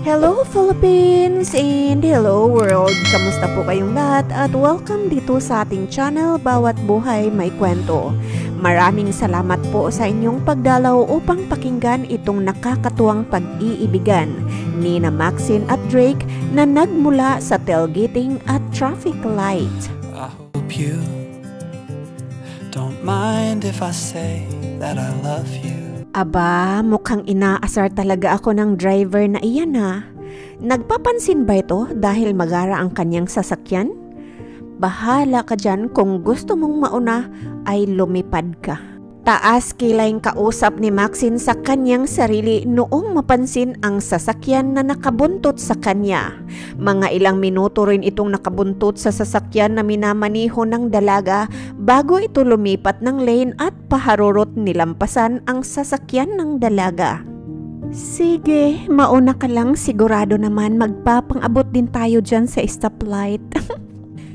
Hello Philippines and hello world! Kamusta po kayong lahat at welcome dito sa ating channel Bawat Buhay May Kwento. Maraming salamat po sa inyong pagdalaw upang pakinggan itong nakakatuwang pag-iibigan ni na Maxine at Drake na nagmula sa tailgating at traffic light. I hope you don't mind if I say that I love you. Aba, mukhang inaasar talaga ako ng driver na iyan ha. Nagpapansin ba ito dahil magara ang kanyang sasakyan? Bahala ka dyan, kung gusto mong mauna ay lumipad ka. Taas kilayng kausap ni Maxine sa kanyang sarili noong mapansin ang sasakyan na nakabuntot sa kanya. Mga ilang minuto rin itong nakabuntot sa sasakyan na minamaniho ng dalaga bago ito lumipat ng lane at paharurot nilampasan ang sasakyan ng dalaga. Sige, mauna ka lang, sigurado naman magpapang-abot din tayo dyan sa stoplight.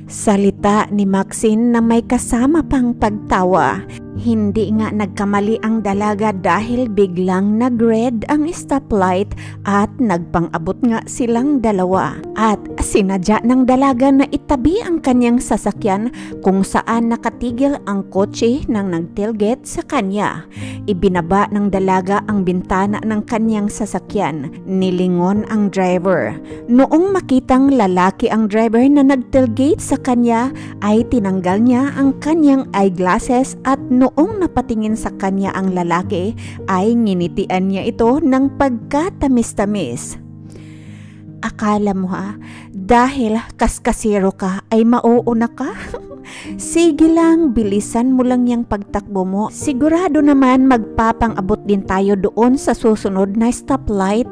Salita ni Maxine na may kasama pang pagtawa. Hindi nga nagkamali ang dalaga dahil biglang nag-red ang stoplight at nagpang-abot nga silang dalawa. At sinadya ng dalaga na itabi ang kanyang sasakyan kung saan nakatigil ang kotse ng nag-tailgate sa kanya. Ibinaba ng dalaga ang bintana ng kanyang sasakyan. Nilingon ang driver. Noong makitang lalaki ang driver na nag-tailgate sa kanya ay tinanggal niya ang kanyang eyeglasses at noong napatingin sa kanya ang lalaki ay nginitian niya ito ng pagkatamis-tamis. Akala mo ha, dahil kaskasero ka ay mauuna ka? Sige lang, bilisan mo lang yung pagtakbo mo. Sigurado naman magpapang-abot din tayo doon sa susunod na stoplight.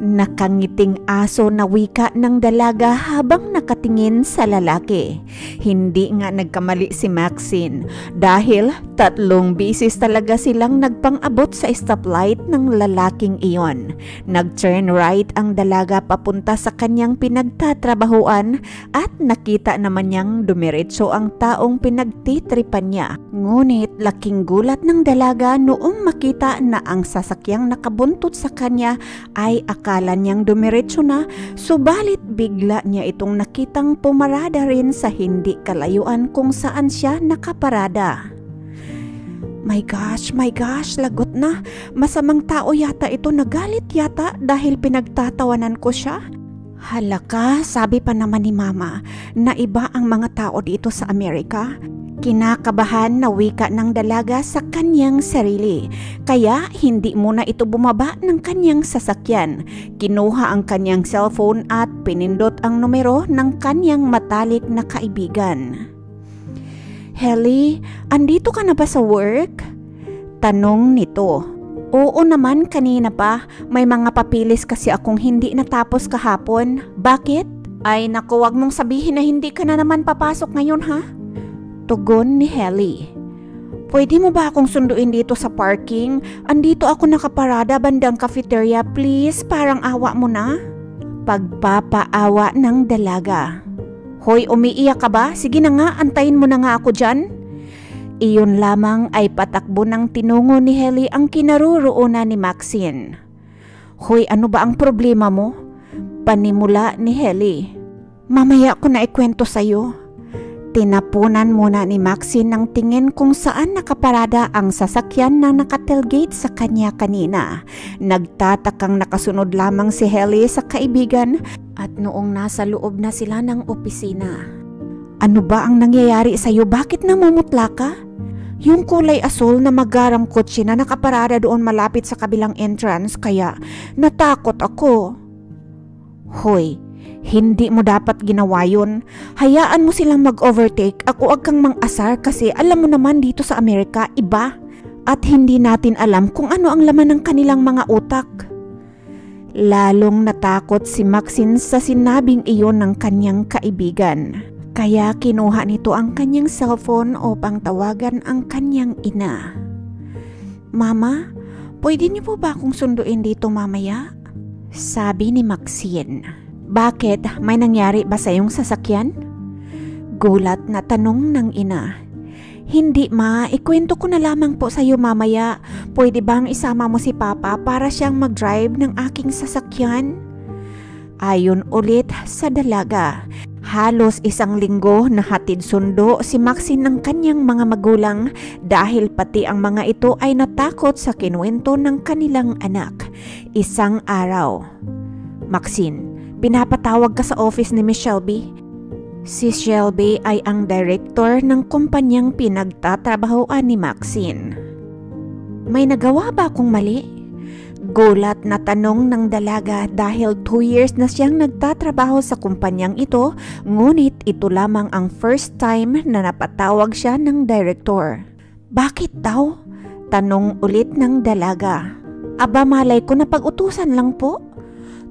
Nakangiting aso na wika ng dalaga habang nakatingin sa lalaki. Hindi nga nagkamali si Maxine dahil 3 bisis talaga silang nagpang-abot sa stoplight ng lalaking iyon. Nag-turn right ang dalaga papunta sa kanyang pinagtatrabahuan at nakita naman niyang dumiretso ang taong pinagtitripan niya. Ngunit laking gulat ng dalaga noong makita na ang sasakyang nakabuntot sa kanya ay akala niyang dumiretso na, subalit bigla niya itong nakitang pumarada rin sa hindi kalayuan kung saan siya nakaparada. My gosh, lagot na. Masamang tao yata ito, nagalit yata dahil pinagtatawanan ko siya. Halaka, sabi pa naman ni Mama na iba ang mga tao dito sa Amerika. Kinakabahan na wika ng dalaga sa kanyang sarili, kaya hindi muna ito bumaba ng kanyang sasakyan. Kinuha ang kanyang cellphone at pinindot ang numero ng kanyang matalik na kaibigan. Helly, andito ka na ba sa work? Tanong nito. Oo naman, kanina pa. May mga papilis kasi akong hindi natapos kahapon. Bakit? Ay naku, wag mong sabihin na hindi ka na naman papasok ngayon ha? Tugon ni Helly. Pwede mo ba akong sunduin dito sa parking? Andito ako nakaparada bandang cafeteria, please. Parang awa mo na. Pagpapaawa ng dalaga. Hoy, umiiyak ka ba? Sige na nga, antayin mo na nga ako dyan. Iyon lamang ay patakbo ng tinungo ni Helly ang kinaroroonan ni Maxine. Hoy, ano ba ang problema mo? Panimula ni Helly. Mamaya ko na ikwento sa'yo. Tinapunan muna ni Maxine ng tingin kung saan nakaparada ang sasakyan na nakatailgate sa kanya kanina. Nagtatakang nakasunod lamang si Helly sa kaibigan at noong nasa loob na sila ng opisina. Ano ba ang nangyayari sa'yo? Bakit namumutla ka? Yung kulay asul na magarang kotse na nakaparada doon malapit sa kabilang entrance kaya natakot ako. Hoy, hindi mo dapat ginawa yun. Hayaan mo silang mag-overtake. Ako wag kang mang-asar kasi alam mo naman dito sa Amerika, iba. At hindi natin alam kung ano ang laman ng kanilang mga utak. Lalong natakot si Maxine sa sinabing iyon ng kanyang kaibigan. Kaya kinuha nito ang kanyang cellphone upang tawagan ang kanyang ina. Mama, pwede niyo po ba akong sunduin dito mamaya? Sabi ni Maxine. Bakit? May nangyari ba sa iyong sasakyan? Gulat na tanong ng ina. Hindi ma, ikwento ko na lamang po sa iyo mamaya. Pwede bang isama mo si Papa para siyang mag-drive ng aking sasakyan? Ayon ulit sa dalaga, halos 1 linggo na hatid sundo si Maxine ng kanyang mga magulang dahil pati ang mga ito ay natakot sa kinuwento ng kanilang anak. Isang araw, Maxine, pinapatawag ka sa office ni Miss Shelby. Si Shelby ay ang director ng kumpanyang pinagtatrabahoan ni Maxine. May nagawa ba akong mali? Gulat na tanong ng dalaga dahil 2 years na siyang nagtatrabaho sa kumpanyang ito, ngunit ito lamang ang first time na napatawag siya ng director. Bakit daw? Tanong ulit ng dalaga. Aba malay ko na pag-utusan lang po.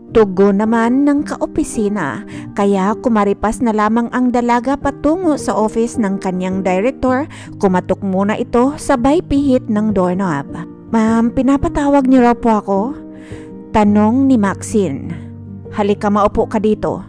Tugon naman ng kaopisina, kaya kumaripas na lamang ang dalaga patungo sa office ng kanyang director. Kumatok muna ito sabay pihit ng doorknob. Ma'am, pinapatawag niyo raw po ako? Tanong ni Maxine. Halika, maupo ka dito.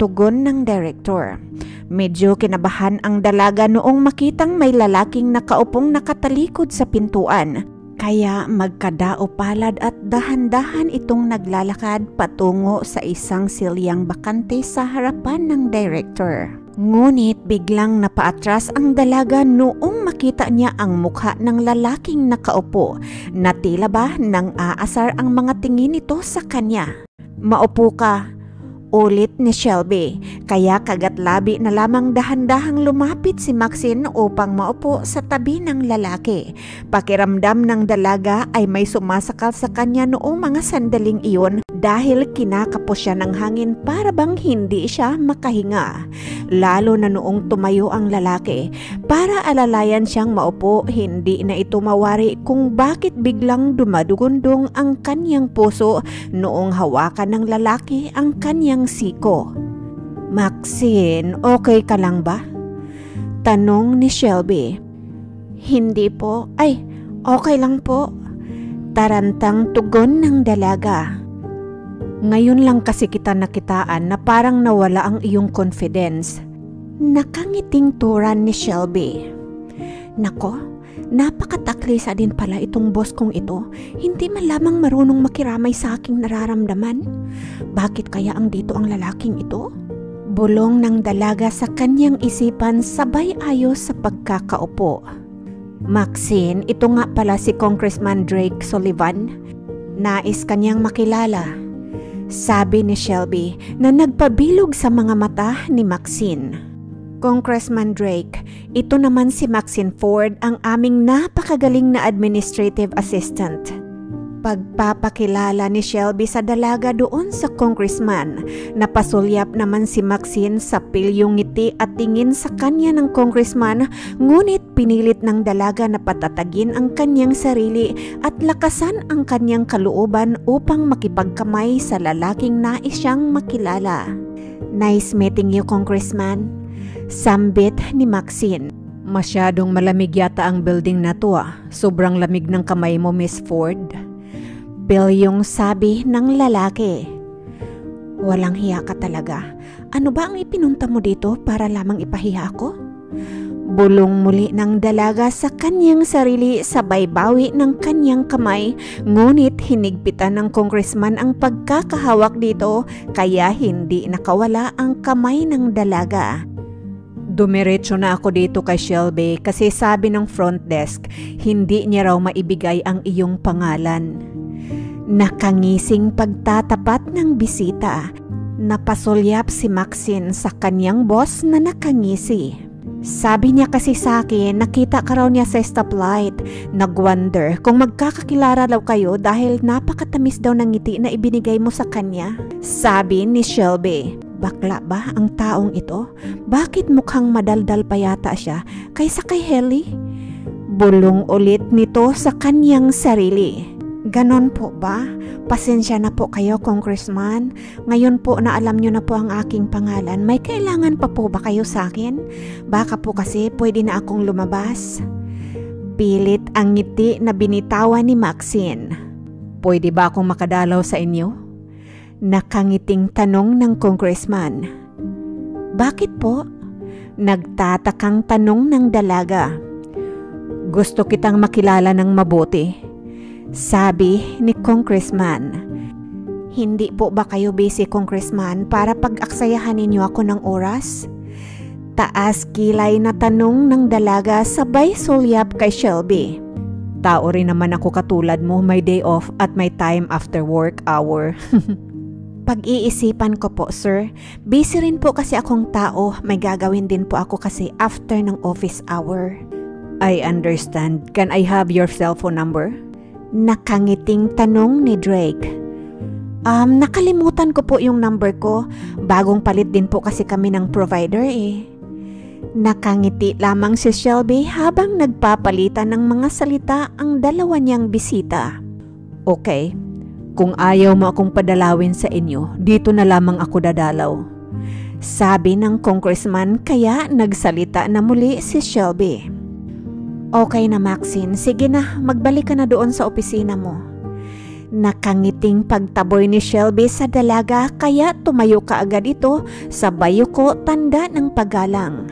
Tugon ng director. Medyo kinabahan ang dalaga noong makitang may lalaking nakaupong nakatalikod sa pintuan. Kaya magkadao palad at dahan-dahan itong naglalakad patungo sa isang silyang bakante sa harapan ng director. Ngunit biglang napaatras ang dalaga noong makita niya ang mukha ng lalaking nakaupo na tila ba nang aasar ang mga tingin nito sa kanya. Maupo ka, ulit ni Shelby, kaya kagat-labi na lamang dahan-dahang lumapit si Maxine upang maupo sa tabi ng lalaki. Pakiramdam ng dalaga ay may sumasakal sa kanya noong mga sandaling iyon dahil kinakapos siya ng hangin para bang hindi siya makahinga. Lalo na noong tumayo ang lalaki para alalayan siyang maupo, hindi na ito mawari kung bakit biglang dumadugundong ang kanyang puso noong hawakan ng lalaki ang kanyang siko. Maxine, okay ka lang ba? Tanong ni Shelby. Hindi po. Ay, okay lang po. Tarantang tugon ng dalaga. Ngayon lang kasi kita nakitaan na parang nawala ang iyong confidence. Nakangiting turan ni Shelby. Nako, napakataklisa din pala itong boss kong ito. Hindi man lamang marunong makiramay sa aking nararamdaman. Bakit kaya ang dito ang lalaking ito? Bulong ng dalaga sa kanyang isipan sabay ayos sa pagkakaupo. Maxine, ito nga pala si Congressman Drake Sullivan. Nais kanyang makilala. Sabi ni Shelby na nagpabilog sa mga mata ni Maxine. Congressman Drake, ito naman si Maxine Ford, ang aming napakagaling na administrative assistant. Pagpapakilala ni Shelby sa dalaga doon sa congressman. Napasulyap naman si Maxine sa pilyong ngiti at tingin sa kanya ng congressman, ngunit pinilit ng dalaga na patatagin ang kanyang sarili at lakasan ang kanyang kalooban upang makipagkamay sa lalaking nais siyang makilala. Nice meeting you, Congressman. Sambit ni Maxine. Masyadong malamig yata ang building na to ah. Sobrang lamig ng kamay mo, Miss Ford. Pilyong sabi ng lalaki. Walang hiya ka talaga. Ano ba ang ipinunta mo dito para lamang ipahiya ako? Bulong muli ng dalaga sa kanyang sarili sabay bawi ng kanyang kamay, ngunit hinigpitan ng congressman ang pagkakahawak dito kaya hindi nakawala ang kamay ng dalaga. Dumiretso na ako dito kay Shelby kasi sabi ng front desk, hindi niya raw maibigay ang iyong pangalan. Nakangising pagtatapat ng bisita. Napasulyap si Maxine sa kanyang boss na nakangisi. Sabi niya kasi sa akin, nakita ka raw niya sa stoplight. Nag-wonder kung magkakakilala daw kayo dahil napakatamis daw ng ngiti na ibinigay mo sa kanya. Sabi ni Shelby. Bakla ba ang taong ito? Bakit mukhang madaldal pa yata siya kaysa kay Helly? Bulong ulit nito sa kanyang sarili. Ganon po ba? Pasensya na po kayo, Congressman. Ngayon po na alam nyo na po ang aking pangalan, may kailangan pa po ba kayo sa akin? Baka po kasi pwede na akong lumabas. Pilit ang ngiti na binitawan ni Maxine. Pwede ba akong makadalaw sa inyo? Nakangiting tanong ng Congressman. Bakit po? Nagtatakang tanong ng dalaga. Gusto kitang makilala ng mabuti, sabi ni Congressman. Hindi po ba kayo busy, Congressman, para pag-aksayahan ninyo ako ng oras? Taas kilay na tanong ng dalaga sabay sulyap kay Shelby. Tao rin naman ako katulad mo, may day off at may time after work hour. Pag-iisipan ko po, sir. Busy rin po kasi akong tao. May gagawin din po ako kasi after ng office hour. I understand. Can I have your cell phone number? Nakangiting tanong ni Drake. Nakalimutan ko po yung number ko. Bagong palit din po kasi kami ng provider eh. Nakangiti lamang si Shelby habang nagpapalitan ng mga salita ang dalawa niyang bisita. Okay, kung ayaw mo akong padalawin sa inyo, dito na lamang ako dadalaw. Sabi ng congressman kaya nagsalita na muli si Shelby. Okay na Maxine, sige na, magbalik ka na doon sa opisina mo. Nakangiting pagtaboy ni Shelby sa dalaga kaya tumayo kaagad ito sa bayuko tanda ng paggalang.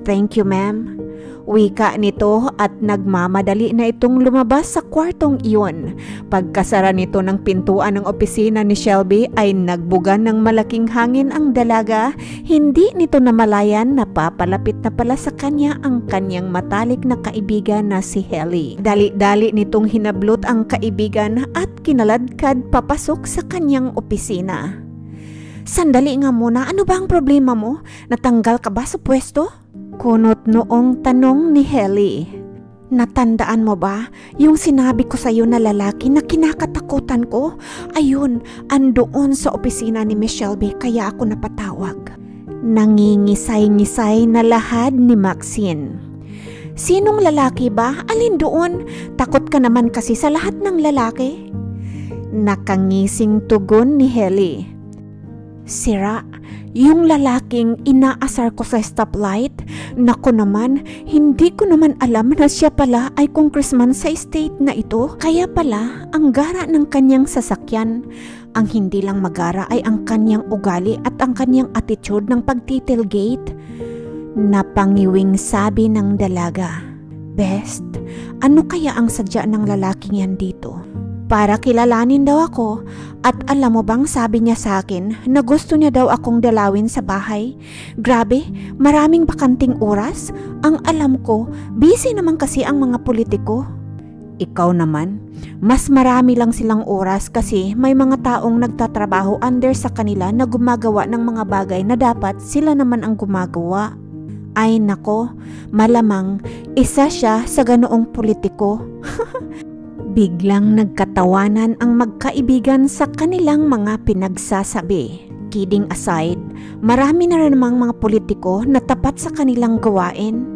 Thank you ma'am. Wika nito at nagmamadali na itong lumabas sa kwartong iyon. Pagkasara nito ng pintuan ng opisina ni Shelby ay nagbugan ng malaking hangin ang dalaga. Hindi nito namalayan na papalapit na pala sa kanya ang kanyang matalik na kaibigan na si Helly. Dali-dali nitong hinablot ang kaibigan at kinaladkad papasok sa kanyang opisina. Sandali nga muna, ano ba ang problema mo? Natanggal ka ba sa pwesto? Kunot noong tanong ni Helly. Natandaan mo ba yung sinabi ko sa iyo na lalaki na kinakatakutan ko? Ayun, andoon sa opisina ni Miss Shelby kaya ako napatawag. Nangingisay-ngisay na lahad ni Maxine. Sinong lalaki ba? Alin doon? Takot ka naman kasi sa lahat ng lalaki. Nakangising tugon ni Helly. Sira, yung lalaking inaasar ko sa stoplight, naku naman, hindi ko naman alam na siya pala ay congressman sa state na ito. Kaya pala, ang gara ng kanyang sasakyan. Ang hindi lang magara ay ang kanyang ugali at ang kanyang attitude ng pagtitilgate. Napangiwing sabi ng dalaga. Best, ano kaya ang sadya ng lalaking yan dito? Para kilalanin daw ako at alam mo bang sabi niya sa akin na gusto niya daw akong dalawin sa bahay. Grabe, maraming bakanting oras. Ang alam ko, busy naman kasi ang mga politiko. Ikaw naman, mas marami lang silang oras kasi may mga taong nagtatrabaho under sa kanila na gumagawa ng mga bagay na dapat sila naman ang gumagawa. Ay nako, malamang isa siya sa ganoong politiko. Biglang nagkatawanan ang magkaibigan sa kanilang mga pinagsasabi. Kidding aside, marami na rin namang mga politiko na tapat sa kanilang gawain.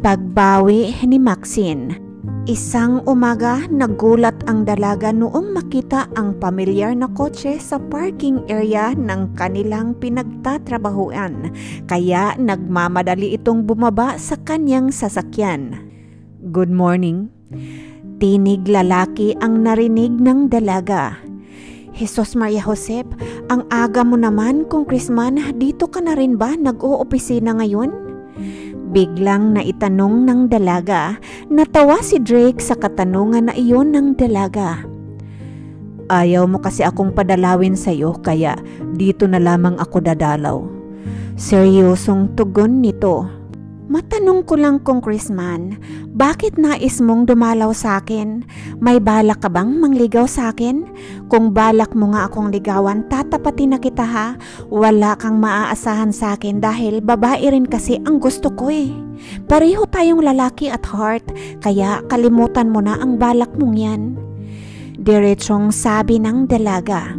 Pagbawi ni Maxine. Isang umaga, nagulat ang dalaga noong makita ang pamilyar na kotse sa parking area ng kanilang pinagtatrabahuan. Kaya nagmamadali itong bumaba sa kanyang sasakyan. Good morning. Tinig lalaki ang narinig ng dalaga. Jesus Maria Josep, ang aga mo naman, Congressman, dito ka na rin ba nag-oopisina ngayon? Biglang naitanong ng dalaga. Natawa si Drake sa katanungan na iyon ng dalaga. Ayaw mo kasi akong padalawin sa'yo kaya dito na lamang ako dadalaw. Seryosong tugon nito. Matanong ko lang, Congressman, bakit nais mong dumalaw sa akin? May balak ka bang mangligaw sa akin? Kung balak mo nga akong ligawan, tatapatin na kita ha. Wala kang maaasahan sa akin dahil babae rin kasi ang gusto ko eh. Pareho tayong lalaki at heart, kaya kalimutan mo na ang balak mong yan. Diretsong sabi ng dalaga.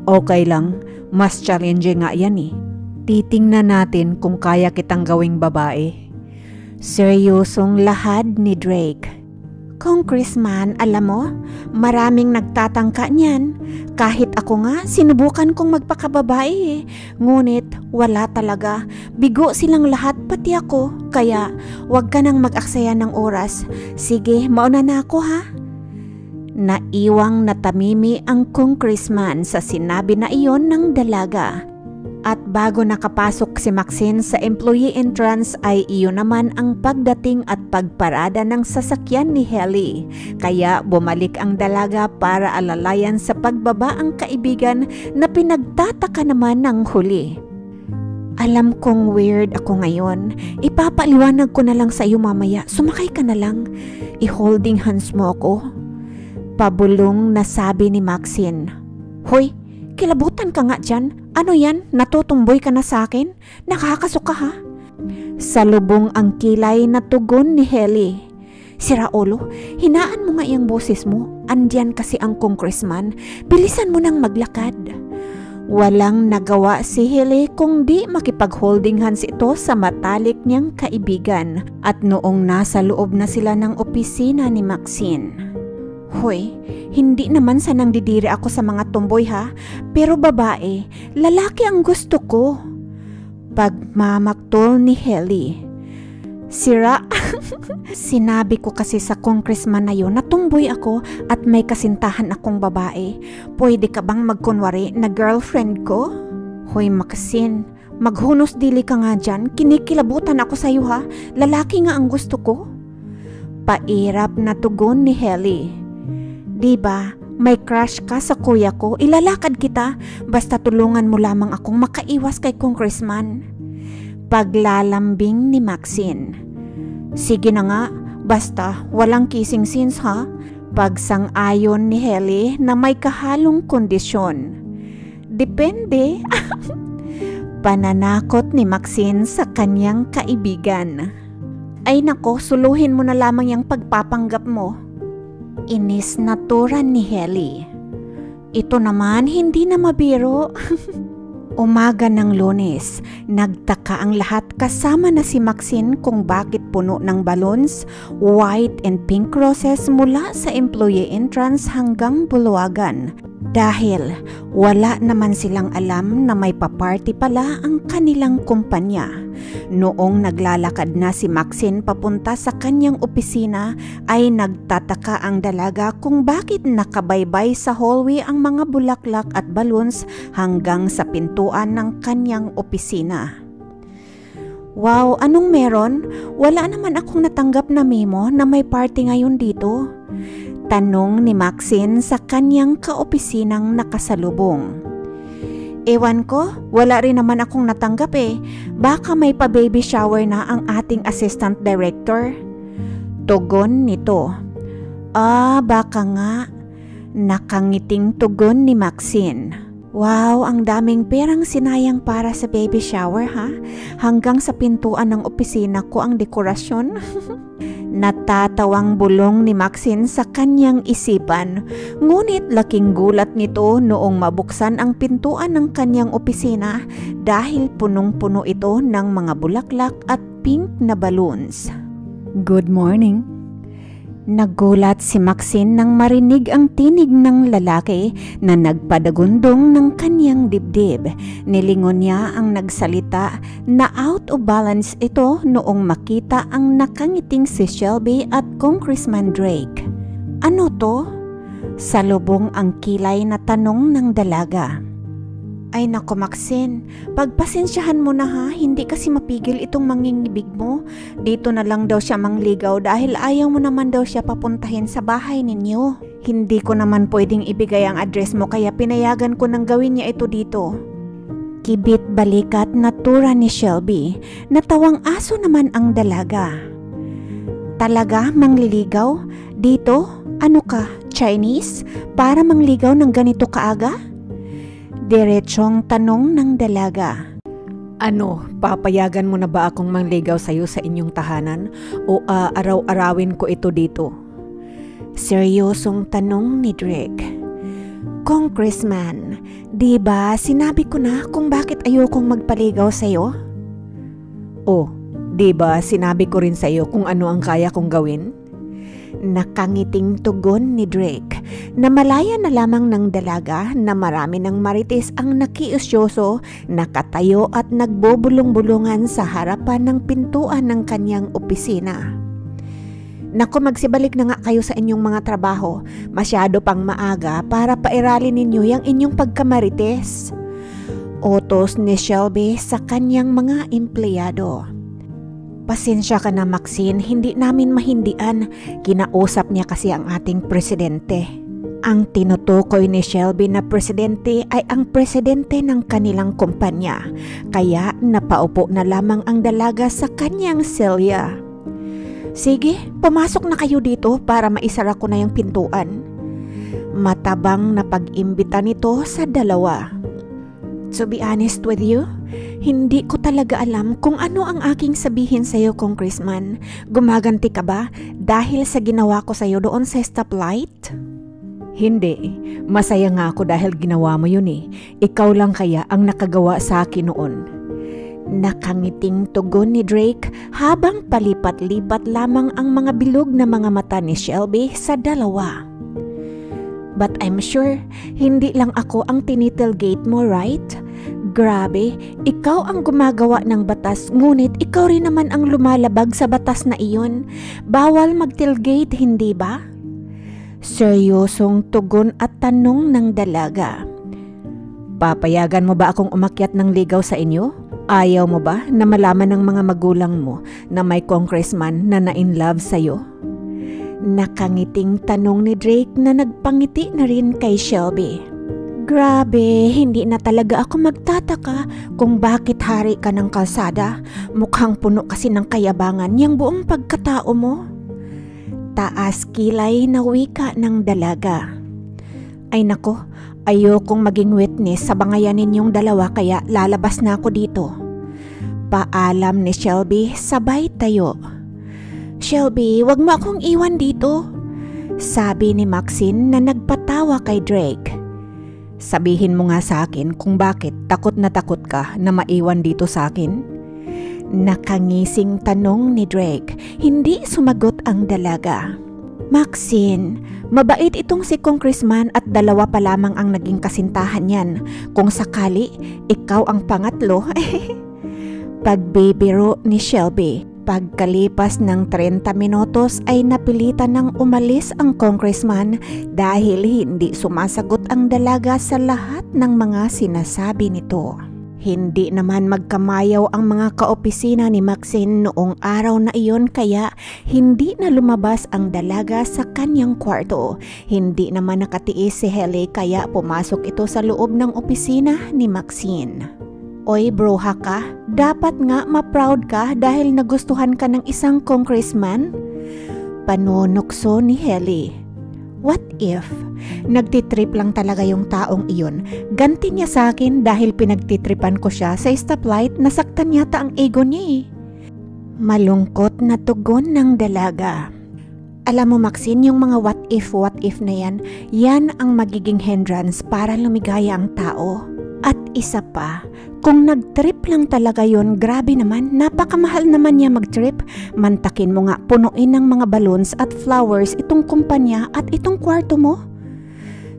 Okay lang, mas challenging nga yan eh. Titingnan natin kung kaya kitang gawing babae. Seryosong lahad ni Drake. Congressman, alam mo, maraming nagtatangka niyan. Kahit ako nga, sinubukan kong magpakababae eh. Ngunit, wala talaga. Bigo silang lahat, pati ako. Kaya, wag ka nang mag-aksaya ng oras. Sige, mauna na ako ha. Naiwang natamimi ang congressman sa sinabi na iyon ng dalaga. At bago nakapasok si Maxine sa employee entrance ay iyon naman ang pagdating at pagparada ng sasakyan ni Helly. Kaya bumalik ang dalaga para alalayan sa pagbaba ang kaibigan na pinagtataka naman ng huli. Alam kong weird ako ngayon. Ipapaliwanag ko na lang sa iyo mamaya. Sumakay ka na lang. I-holding hands mo ako. Pabulong na sabi ni Maxine. Hoy, kilabutan ka nga dyan. Ano yan? Natutumboy ka na sa akin? Nakakasuka ha? Salubong ang kilay na tugon ni Helly. Si Raulo, hinaan mo nga yung boses mo. Andyan kasi ang congressman. Bilisan mo nang maglakad. Walang nagawa si Helly kung di makipag-holding hands ito sa matalik niyang kaibigan. At noong nasa loob na sila ng opisina ni Maxine. Hoy, hindi naman sa nangdidiri ako sa mga tomboy ha, pero babae, lalaki ang gusto ko. Pagmamaktol ni Helly. Sira, sinabi ko kasi sa congressman na yun na tomboy ako at may kasintahan akong babae. Pwede ka bang magkunwari na girlfriend ko? Hoy Maxine, maghunos dili ka nga dyan, kinikilabutan ako sa'yo ha, lalaki nga ang gusto ko. Pairap na tugon ni Helly. Diba, may crush ka sa kuya ko, ilalakad kita, basta tulungan mo lamang akong makaiwas kay congressman. Paglalambing ni Maxine. Sige na nga, basta walang kissing scenes ha. Pagsang-ayon ni Helly na may kahalong kondisyon. Depende. Pananakot ni Maxine sa kanyang kaibigan. Ay nako, suluhin mo na lamang yung pagpapanggap mo. Inis na turan ni Helly. Ito naman hindi na mabiro. Umaga ng Lunes, nagtaka ang lahat kasama na si Maxine kung bakit puno ng balloons, white and pink roses mula sa employee entrance hanggang bulwagan. Dahil wala naman silang alam na may paparty pala ang kanilang kumpanya. Noong naglalakad na si Maxine papunta sa kanyang opisina ay nagtataka ang dalaga kung bakit nakabaybay sa hallway ang mga bulaklak at balloons hanggang sa pintuan ng kanyang opisina. Wow, anong meron? Wala naman akong natanggap na memo na may party ngayon dito. Tanong ni Maxine sa kanyang kaopisinang nakasalubong. Ewan ko, wala rin naman akong natanggap eh. Baka may pa-baby shower na ang ating assistant director. Tugon nito. Baka nga. Nakangiting tugon ni Maxine. Wow, ang daming perang sinayang para sa baby shower ha? Hanggang sa pintuan ng opisina ko ang dekorasyon. Natatawang bulong ni Maxine sa kanyang isipan, ngunit laking gulat nito noong mabuksan ang pintuan ng kanyang opisina dahil punong-puno ito ng mga bulaklak at pink na balloons. Good morning. Nagulat si Maxine nang marinig ang tinig ng lalaki na nagpadagundong ng kanyang dibdib. Nilingon niya ang nagsalita na out of balance ito noong makita ang nakangiting si Shelby at Congressman Drake. Ano to? Salubong ang kilay na tanong ng dalaga. Ay nako Maxine, pagpasensyahan mo na ha, hindi kasi mapigil itong mangingibig mo. Dito na lang daw siya mangligaw dahil ayaw mo naman daw siya papuntahin sa bahay ninyo. Hindi ko naman pwedeng ibigay ang address mo kaya pinayagan ko nang gawin niya ito dito. Kibit balikat na tura ni Shelby, natawang aso naman ang dalaga. Talaga mangliligaw? Dito? Ano ka, Chinese? Para mangligaw ng ganito kaaga? Diretsong tanong ng dalaga. Ano, papayagan mo na ba akong mangligaw sa'yo sa inyong tahanan o araw-arawin ko ito dito? Seryosong tanong ni Drake. Congressman, di ba sinabi ko na kung bakit ayokong magpaligaw sa'yo? Oh, di ba sinabi ko rin sa'yo kung ano ang kaya kong gawin? Nakangiting tugon ni Drake na malaya na lamang ng dalaga na marami ng marites ang nakiusyoso, nakatayo at nagbubulong-bulungan sa harapan ng pintuan ng kanyang opisina. Naku, magsibalik na nga kayo sa inyong mga trabaho. Masyado pang maaga para pairalin ninyo yung inyong pagkamarites. Utos ni Shelby sa kanyang mga empleyado. Pasensya ka na Maxine, hindi namin mahindian. Kinausap niya kasi ang ating presidente. Ang tinutukoy ni Shelby na presidente ay ang presidente ng kanilang kumpanya. Kaya napaupo na lamang ang dalaga sa kanyang selya. Sige, pumasok na kayo dito para maisara ko na yung pintuan. Matabang na pag-imbita nito sa dalawa. To be honest with you, hindi ko talaga alam kung ano ang aking sabihin sa'yo, Congressman. Gumaganti ka ba dahil sa ginawa ko sa'yo doon sa stoplight? Hindi. Masaya nga ako dahil ginawa mo yun eh. Ikaw lang kaya ang nakagawa sa akin noon. Nakangiting tugon ni Drake habang palipat-lipat lamang ang mga bilog na mga mata ni Shelby sa dalawa. But I'm sure, hindi lang ako ang tinitailgate mo, right? Grabe, ikaw ang gumagawa ng batas, ngunit ikaw rin naman ang lumalabag sa batas na iyon. Bawal mag-tailgate, hindi ba? Seryosong tugon at tanong ng dalaga. Papayagan mo ba akong umakyat ng ligaw sa inyo? Ayaw mo ba na malaman ng mga magulang mo na may congressman na na-in-love sa'yo? Nakangiting tanong ni Drake na nagpangiti na rin kay Shelby. Grabe, hindi na talaga ako magtataka kung bakit hari ka ng kalsada. Mukhang puno kasi ng kayabangan yung buong pagkatao mo. Taas kilay na wika ng dalaga. Ay nako, ayokong maging witness sa bangayan ninyong dalawa kaya lalabas na ako dito. Paalam ni Shelby sabay tayo. Shelby, wag mo akong iwan dito, sabi ni Maxine na nagpatawa kay Drake. Sabihin mo nga sa akin kung bakit takot na takot ka na maiwan dito sa akin? Nakangising tanong ni Drake, hindi sumagot ang dalaga. Maxine, mabait itong si Congressman at dalawa pa lamang ang naging kasintahan niyan. Kung sakali, ikaw ang pangatlo. Pagbibiro ni Shelby. Pagkalipas ng 30 minutos ay napilitan ng umalis ang congressman dahil hindi sumasagot ang dalaga sa lahat ng mga sinasabi nito. Hindi naman magkamayaw ang mga kaopisina ni Maxine noong araw na iyon kaya hindi na lumabas ang dalaga sa kanyang kwarto. Hindi naman nakatiis si Helly kaya pumasok ito sa loob ng opisina ni Maxine. Oy broha ka, dapat nga ma-proud ka dahil nagustuhan ka ng isang congressman? Panunokso ni Helly. What if? Nagtitrip lang talaga yung taong iyon. Ganti niya sa akin dahil pinagtitripan ko siya sa stoplight, nasaktan yata ang ego niya eh. Malungkot na tugon ng dalaga. Alam mo Maxine, yung mga what if na yan ang magiging hindrance para lumigaya ang tao. At isa pa, kung nag-trip lang talaga yon, grabe naman, napakamahal naman niya mag-trip. Mantakin mo nga, punuin ng mga balloons at flowers itong kumpanya at itong kwarto mo.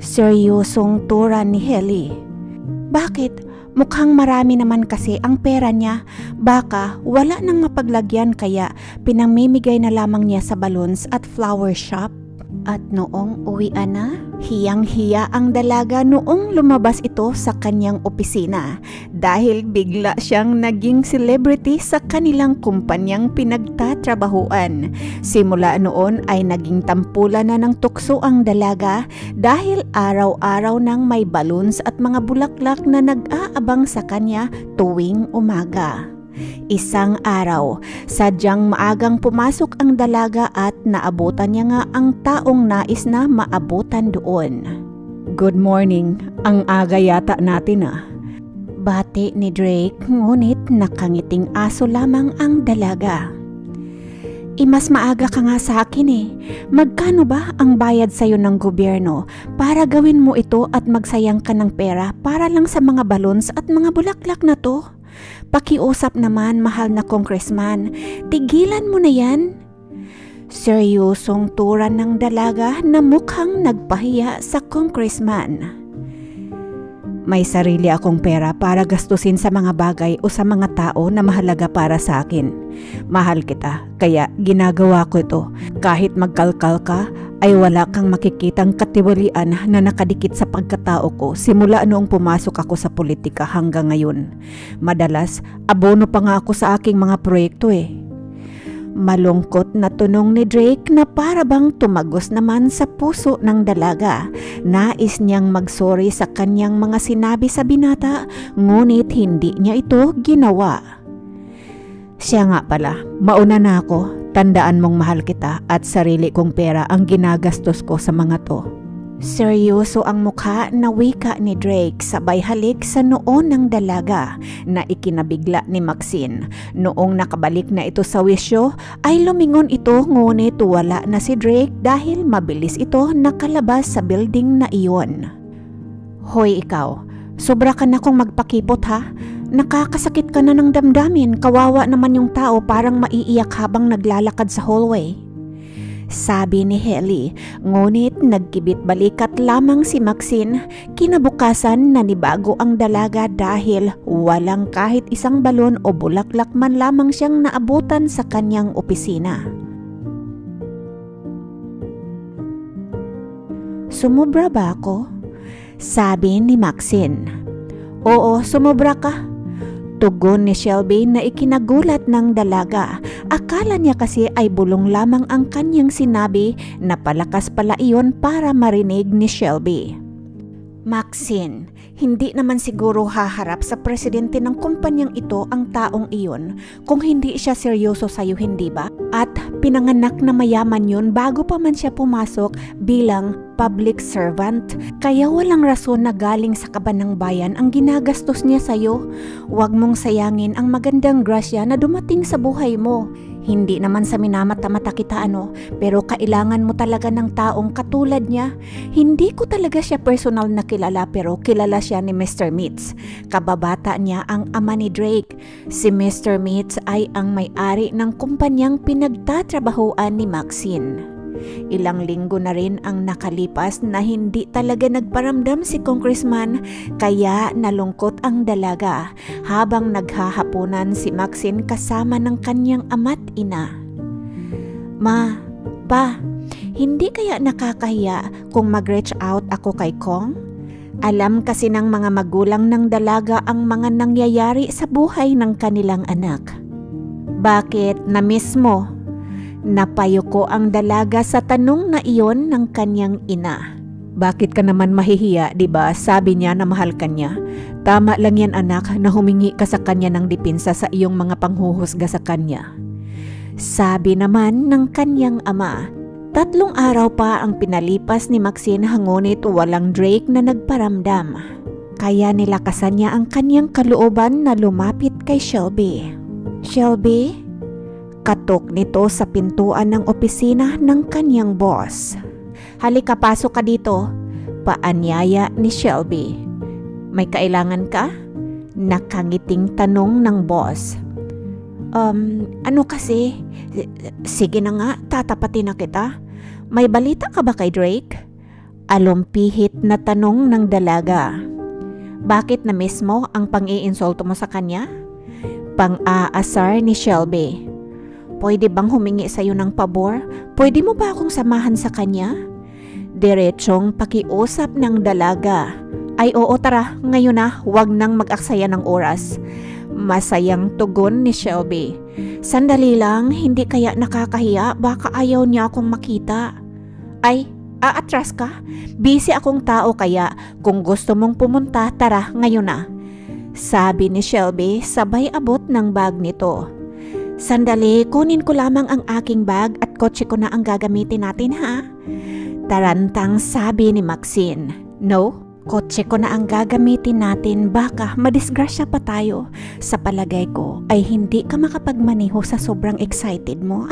Seryosong tura ni Helly. Bakit? Mukhang marami naman kasi ang pera niya. Baka wala nang mapaglagyan kaya pinamimigay na lamang niya sa balloons at flower shop. At noong uwian na, hiyang-hiya ang dalaga noong lumabas ito sa kanyang opisina dahil bigla siyang naging celebrity sa kanilang kumpanyang pinagtatrabahuan. Simula noon ay naging tampulan na ng tukso ang dalaga dahil araw-araw nang may balloons at mga bulaklak na nag-aabang sa kanya tuwing umaga. Isang araw, sadyang maagang pumasok ang dalaga at naabutan niya nga ang taong nais na maabutan doon. Good morning, ang aga yata natin ah. Bati ni Drake, ngunit nakangiting aso lamang ang dalaga. Mas maaga ka nga sa akin eh. Magkano ba ang bayad sa'yo ng gobyerno para gawin mo ito at magsayang ka ng pera para lang sa mga balloons at mga bulaklak na to? Pakiusap naman, mahal na congressman. Tigilan mo na yan. Seryosong tura ng dalaga na mukhang nagpahiya sa congressman. May sarili akong pera para gastusin sa mga bagay o sa mga tao na mahalaga para sa akin. Mahal kita, kaya ginagawa ko ito. Kahit magkalkal ka, ay wala kang makikitang katiwalian na nakadikit sa pagkatao ko simula noong pumasok ako sa politika hanggang ngayon. Madalas, abono pa nga ako sa aking mga proyekto Malungkot na tunong ni Drake na para bang tumagos naman sa puso ng dalaga. Nais niyang magsorry sa kanyang mga sinabi sa binata, ngunit hindi niya ito ginawa. Siya nga pala, mauna na ako. Tandaan mong mahal kita at sarili kong pera ang ginagastos ko sa mga to. Seryoso ang mukha na wika ni Drake sabay halik sa noo ng dalaga na ikinabigla ni Maxine. Noong nakabalik na ito sa wisyo ay lumingon ito ngunit wala na si Drake dahil mabilis ito nakalabas sa building na iyon. Hoy ikaw, sobra ka na kong magpakipot ha? Nakakasakit ka na ng damdamin, kawawa naman yung tao parang maiiyak habang naglalakad sa hallway. Sabi ni Helly, ngunit nagkibit balikat lamang si Maxine. Kinabukasan nanibago ang dalaga dahil walang kahit isang balon o bulaklak man lamang siyang naabutan sa kanyang opisina. Sumobra ba ako? Sabi ni Maxine. Oo, sumobra ka. Tugon ni Shelby na ikinagulat ng dalaga. Akala niya kasi ay bulong lamang ang kanyang sinabi na palakas pala iyon para marinig ni Shelby. Maxine, hindi naman siguro haharap sa presidente ng kumpanyang ito ang taong iyon kung hindi siya seryoso sa'yo, hindi ba? At pinanganak na mayaman yun bago pa man siya pumasok bilang public servant. Kaya walang rason na galing sa kaban ng bayan ang ginagastos niya sa'yo. Huwag mong sayangin ang magandang grasya na dumating sa buhay mo. Hindi naman sa minamata-mata kita pero kailangan mo talaga ng taong katulad niya. Hindi ko talaga siya personal na kilala pero kilala siya ni Mr. Meats. Kababata niya ang ama ni Drake. Si Mr. Meats ay ang may-ari ng kumpanyang pinagtatrabahuan ni Maxine. Ilang linggo na rin ang nakalipas na hindi talaga nagparamdam si Congressman kaya nalungkot ang dalaga habang naghahapunan si Maxine kasama ng kanyang ama't ina. Ma, pa, hindi kaya nakakahiya kung mag-reach out ako kay Kong? Alam kasi ng mga magulang ng dalaga ang mga nangyayari sa buhay ng kanilang anak. Bakit na-miss mo? Napayuko ang dalaga sa tanong na iyon ng kanyang ina. Bakit ka naman mahihiya, di ba? Sabi niya na mahal ka niya. Tama lang yan anak na humingi ka sa kanya ng dipinsa sa iyong mga panghuhusga sa kanya. Sabi naman ng kanyang ama. 3 araw pa ang pinalipas ni Maxine ngunit walang Drake na nagparamdam. Kaya nilakasan niya ang kanyang kalooban na lumapit kay Shelby. Shelby? Katok nito sa pintuan ng opisina ng kanyang boss. Halika, pasok ka dito. Paanyaya ni Shelby. May kailangan ka? Nakangiting tanong ng boss. Ano kasi? Sige na nga, tatapatin na kita. May balita ka ba kay Drake? Alumpihit na tanong ng dalaga. Bakit na mismo ang pang-iinsulto mo sa kanya? Pang-aasar ni Shelby. Pwede bang humingi sa'yo ng pabor? Pwede mo ba akong samahan sa kanya? Diretsong pakiusap ng dalaga. Ay oo, tara, ngayon na, huwag nang mag-aksaya ng oras. Masayang tugon ni Shelby. Sandali lang, hindi kaya nakakahiya, baka ayaw niya akong makita. Ay, aatras ka? Busy akong tao kaya kung gusto mong pumunta, tara, ngayon na. Sabi ni Shelby sabay abot ng bag nito. Sandali, kunin ko lamang ang aking bag at kotse ko na ang gagamitin natin ha? Tarantang sabi ni Maxine. No, kotse ko na ang gagamitin natin, baka madisgrasya pa tayo. Sa palagay ko ay hindi ka makapagmaneho sa sobrang excited mo.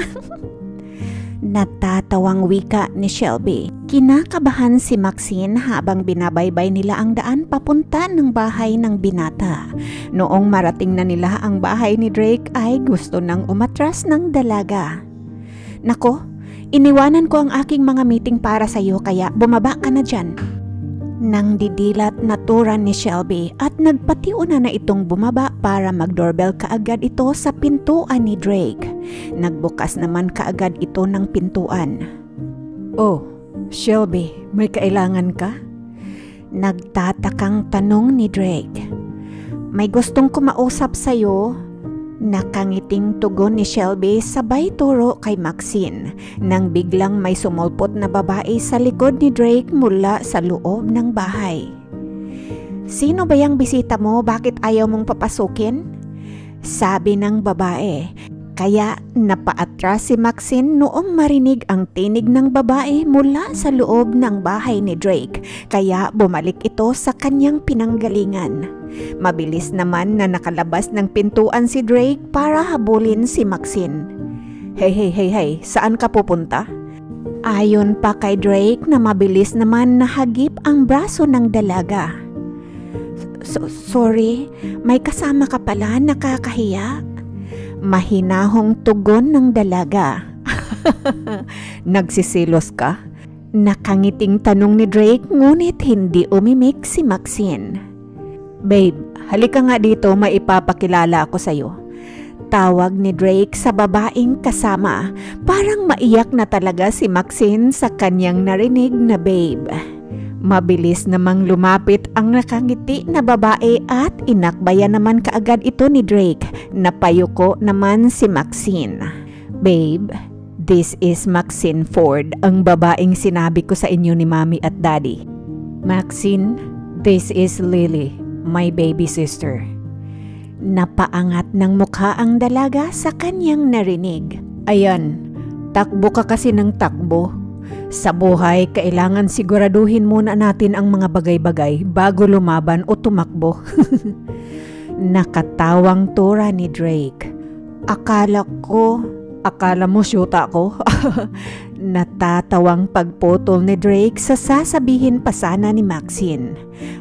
Natatawang wika ni Shelby. Kinakabahan si Maxine habang binabaybay nila ang daan papunta ng bahay ng binata. Noong marating na nila ang bahay ni Drake ay gusto nang umatras ng dalaga. Nako, iniwanan ko ang aking mga meeting para sa iyo kaya bumaba ka na dyan. Nang didilat na turan ni Shelby at nagpatiuna na itong bumaba para mag-doorbell kaagad ito sa pintuan ni Drake. Nagbukas naman kaagad ito ng pintuan. Oh, Shelby, may kailangan ka? Nagtatakang tanong ni Drake. May gustong kumausap sa'yo. Nakangiting tugon ni Shelby sabay turo kay Maxine nang biglang may sumulpot na babae sa likod ni Drake mula sa loob ng bahay. Sino ba yung bisita mo? Bakit ayaw mong papasukin? Sabi ng babae. Kaya napaatras si Maxine noong marinig ang tinig ng babae mula sa loob ng bahay ni Drake. Kaya bumalik ito sa kanyang pinanggalingan. Mabilis naman na nakalabas ng pintuan si Drake para habulin si Maxine. Hey, saan ka pupunta? Ayon pa kay Drake na mabilis naman nahagip ang braso ng dalaga. Sorry, may kasama ka pala, nakakahiya. Mahinahong tugon ng dalaga. Nagsisilos ka? Nakangiting tanong ni Drake ngunit hindi umimik si Maxine. Babe, halika nga dito, may ipapakilala ako sa'yo. Tawag ni Drake sa babaeng kasama. Parang maiyak na talaga si Maxine sa kanyang narinig na babe. Mabilis namang lumapit ang nakangiti na babae at inakbayan naman kaagad ito ni Drake. Napayuko naman si Maxine. Babe, this is Maxine Ford, ang babaeng sinabi ko sa inyo ni Mommy at Daddy. Maxine, this is Lily, my baby sister. Napaangat ng mukha ang dalaga sa kanyang narinig. Ayan, takbo ka kasi ng takbo. Sa buhay, kailangan siguraduhin muna natin ang mga bagay-bagay bago lumaban o tumakbo. Nakatawang tura ni Drake. Akala mo syuta ko? Natatawang pagputol ni Drake sa sasabihin pa sana ni Maxine.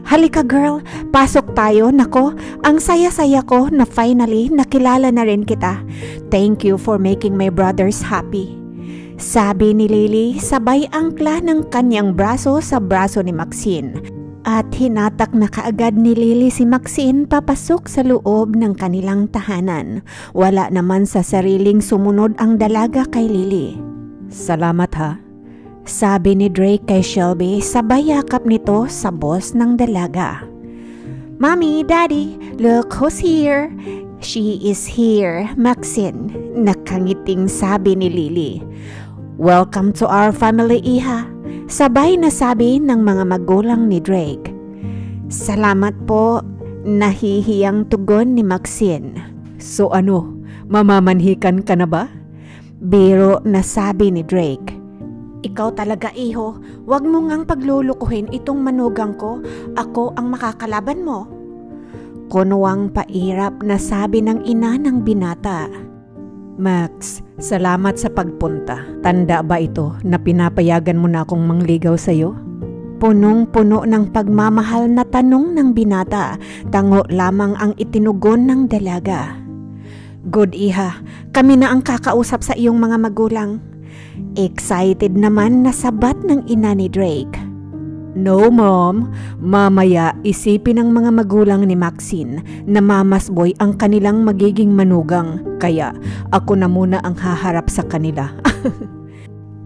Halika girl, pasok tayo. Nako, ang saya-saya ko na finally nakilala na rin kita. Thank you for making my brothers happy. Sabi ni Lily sabay angkla ng kanyang braso sa braso ni Maxine. At hinatak na kaagad ni Lily si Maxine papasok sa loob ng kanilang tahanan. Wala naman sa sariling sumunod ang dalaga kay Lily. Salamat ha, sabi ni Drake kay Shelby sabay yakap nito sa boss ng dalaga. Mommy, Daddy, look who's here. She is here, Maxine. Nakangiting sabi ni Lily. Welcome to our family, Iha. Sabay na sabi ng mga magulang ni Drake. Salamat po, nahihiyang tugon ni Maxine. So ano, mamamanhikan ka na ba? Biro na sabi ni Drake. Ikaw talaga, iho. Huwag mo ngang paglulukuhin itong manugang ko. Ako ang makakalaban mo. Kunwang pairap na sabi ng ina ng binata. Max, salamat sa pagpunta. Tanda ba ito na pinapayagan mo na akong mangligaw sa'yo? Punong-puno ng pagmamahal na tanong ng binata. Tango lamang ang itinugon ng dalaga. Good, Iha. Kami na ang kakausap sa iyong mga magulang. Excited naman na sabat ng ina ni Drake. No, Mom. Mamaya isipin ng mga magulang ni Maxine na mamasboy ang kanilang magiging manugang. Kaya ako na muna ang haharap sa kanila.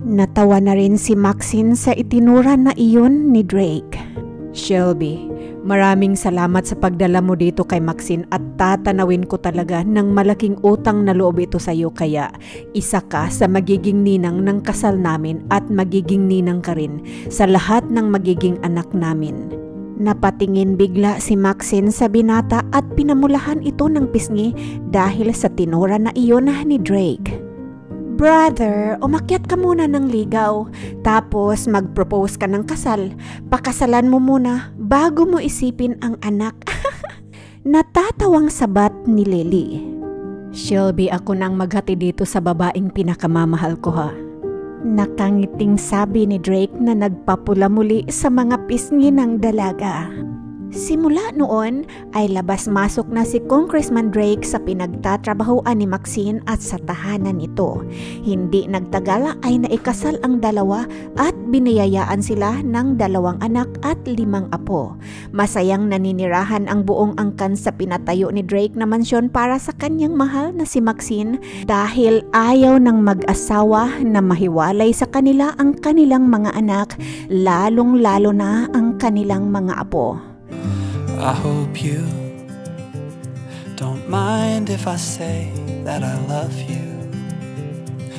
Natawa na rin si Maxine sa itinura na iyon ni Drake. Shelby, maraming salamat sa pagdala mo dito kay Maxine at tatanawin ko talaga ng malaking utang na loob ito sa iyo, kaya isa ka sa magiging ninang ng kasal namin at magiging ninang ka rin sa lahat ng magiging anak namin. Napatingin bigla si Maxine sa binata at pinamulahan ito ng pisngi dahil sa tinura na iyon ni Drake. Brother, umakyat ka muna ng ligaw, tapos mag-propose ka ng kasal. Pakasalan mo muna bago mo isipin ang anak. Natatawang sabat ni Lily. Shelby, ako nang maghati dito sa babaeng pinakamamahal ko ha. Nakangiting sabi ni Drake na nagpapula muli sa mga pisngi ng dalaga. Simula noon ay labas-masok na si Congressman Drake sa pinagtatrabahoan ni Maxine at sa tahanan nito. Hindi nagtagal ay naikasal ang dalawa at biniyayaan sila ng 2 anak at 5 apo. Masayang naninirahan ang buong angkan sa pinatayo ni Drake na mansyon para sa kanyang mahal na si Maxine dahil ayaw ng mag-asawa na mahiwalay sa kanila ang kanilang mga anak, lalong-lalo na ang kanilang mga apo. I hope you don't mind if I say that I love you,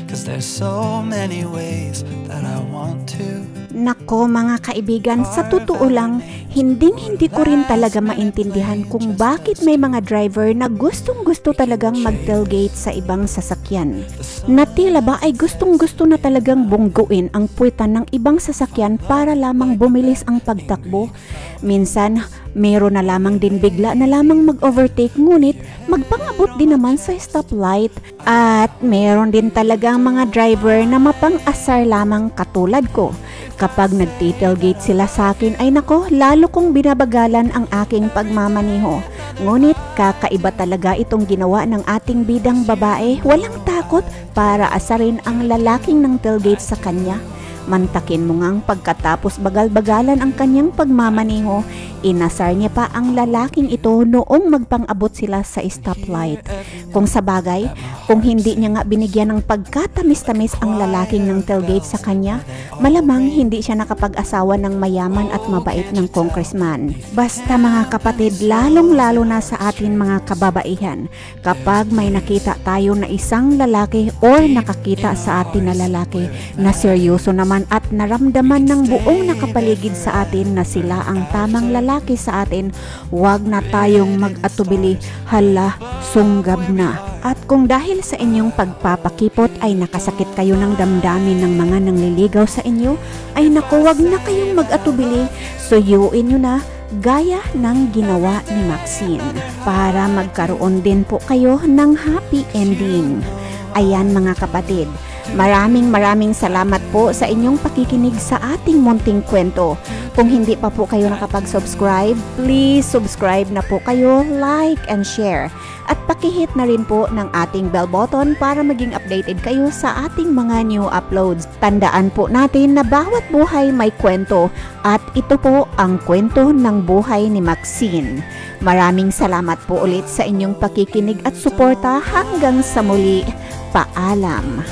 'cause there's so many ways that I want to. Nako mga kaibigan, sa totoo lang, hindi ko rin talaga maintindihan kung bakit may mga driver na gustong-gusto talagang mag-tailgate sa ibang sasakyan. Na tila ba ay gustong-gusto na talagang bungguin ang puwitan ng ibang sasakyan para lamang bumilis ang pagtakbo. Minsan, meron na lamang din bigla na lamang mag-overtake ngunit magpangabot din naman sa stoplight. At meron din talagang mga driver na mapang-asar lamang katulad ko. Kapag nag-tailgate sila sa akin ay nako, lalo kong binabagalan ang aking pagmamaniho. Ngunit kakaiba talaga itong ginawa ng ating bidang babae. Walang takot para asarin ang lalaking ng tailgate sa kanya. Mantakin mo ngang pagkatapos bagal-bagalan ang kanyang pagmamaniho, inasar niya pa ang lalaking ito noong magpang-abot sila sa stoplight. Kung sa bagay, kung hindi niya nga binigyan ng pagkatamis-tamis ang lalaking ng tailgate sa kanya, malamang hindi siya nakapag-asawa ng mayaman at mabait ng congressman. Basta mga kapatid, lalong-lalo na sa atin mga kababaihan, kapag may nakita tayo na isang lalaki or nakakita sa atin na lalaki na seryoso naman at naramdaman ng buong nakapaligid sa atin na sila ang tamang lalaki sa atin, huwag na tayong mag-atubili, hala, sunggab na. At kung dahil sa inyong pagpapakipot ay nakasakit kayo ng damdamin ng mga nangliligaw sa inyo, ay naku, huwag na kayong mag-atubili, suyuin nyo na gaya ng ginawa ni Maxine para magkaroon din po kayo ng happy ending. Ayan mga kapatid, maraming salamat po sa inyong pakikinig sa ating munting kwento. Kung hindi pa po kayo nakapag-subscribe, please subscribe na po kayo, like and share. At pakihit na rin po ng ating bell button para maging updated kayo sa ating mga new uploads. Tandaan po natin na bawat buhay may kwento at ito po ang kwento ng buhay ni Maxine. Maraming salamat po ulit sa inyong pakikinig at suporta. Hanggang sa muli, paalam.